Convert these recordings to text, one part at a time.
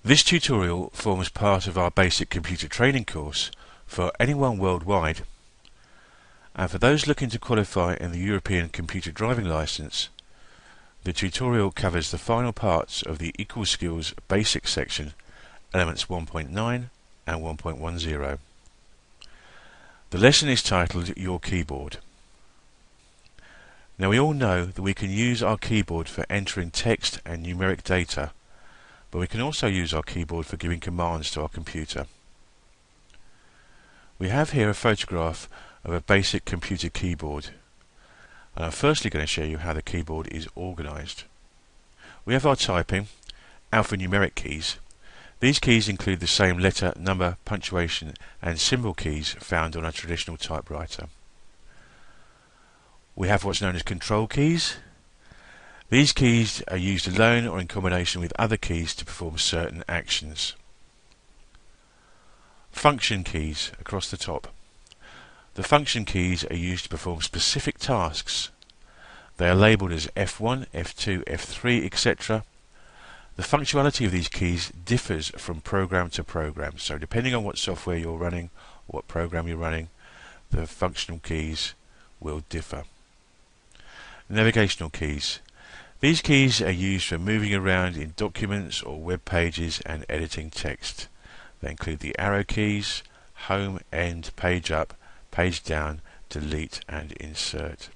This tutorial forms part of our basic computer training course for anyone worldwide, and for those looking to qualify in the European Computer Driving Licence. The tutorial covers the final parts of the Equal Skills Basic section, elements 1.9 and 1.10. The lesson is titled Your Keyboard. Now, we all know that we can use our keyboard for entering text and numeric data, but we can also use our keyboard for giving commands to our computer. We have here a photograph of a basic computer keyboard, and I'm firstly going to show you how the keyboard is organised. We have our typing, alphanumeric keys. These keys include the same letter, number, punctuation and symbol keys found on a traditional typewriter. We have what's known as control keys. These keys are used alone or in combination with other keys to perform certain actions. Function keys across the top. The function keys are used to perform specific tasks. They are labelled as F1, F2, F3, etc. The functionality of these keys differs from program to program, so depending on what software you're running or what program you're running, the functional keys will differ. Navigational keys. These keys are used for moving around in documents or web pages and editing text. They include the arrow keys, home, end, page up, page down, delete and insert.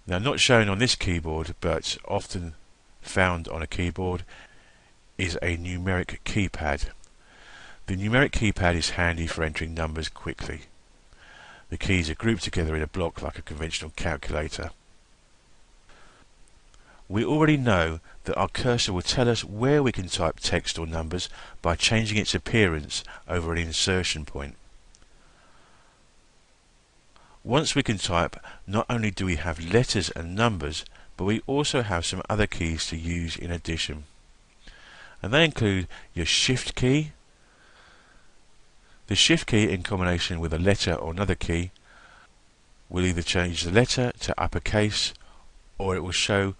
Now, not shown on this keyboard but often found on a keyboard is a numeric keypad. The numeric keypad is handy for entering numbers quickly. The keys are grouped together in a block like a conventional calculator. We already know that our cursor will tell us where we can type text or numbers by changing its appearance over an insertion point. Once we can type, not only do we have letters and numbers, but we also have some other keys to use in addition. And they include your Shift key. The Shift key, in combination with a letter or another key, will either change the letter to uppercase or it will show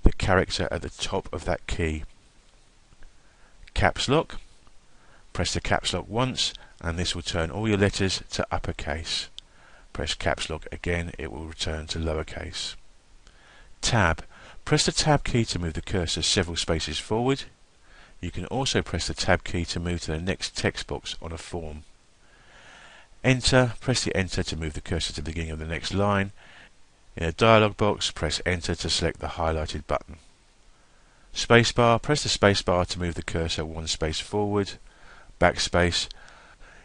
the character at the top of that key. Caps lock. Press the caps lock once and this will turn all your letters to uppercase. Press caps lock again, it will return to lowercase. Tab. Press the tab key to move the cursor several spaces forward. You can also press the tab key to move to the next text box on a form. Enter. Press the enter to move the cursor to the beginning of the next line. In a dialog box, press enter to select the highlighted button. Spacebar. Press the spacebar to move the cursor one space forward. Backspace.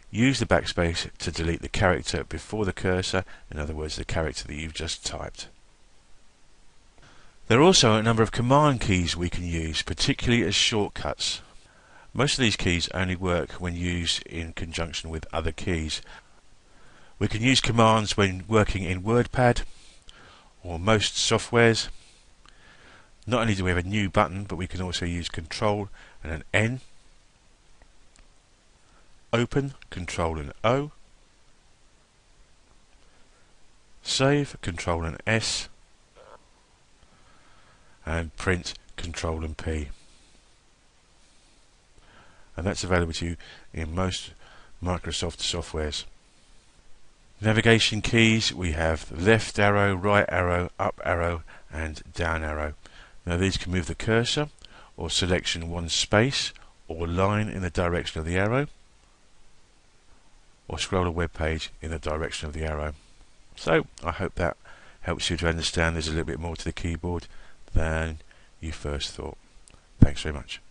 Use the backspace to delete the character before the cursor, in other words the character that you've just typed. There are also a number of command keys we can use, particularly as shortcuts. Most of these keys only work when used in conjunction with other keys. We can use commands when working in WordPad or most softwares. Not only do we have a new button, but we can also use Control and an N. Open, Control and O. Save, Control and S. And print, Control and P. And that's available to you in most Microsoft softwares. Navigation keys, we have left arrow, right arrow, up arrow and down arrow. Now these can move the cursor or selection one space or line in the direction of the arrow, or scroll a web page in the direction of the arrow. So I hope that helps you to understand there's a little bit more to the keyboard than you first thought. Thanks very much.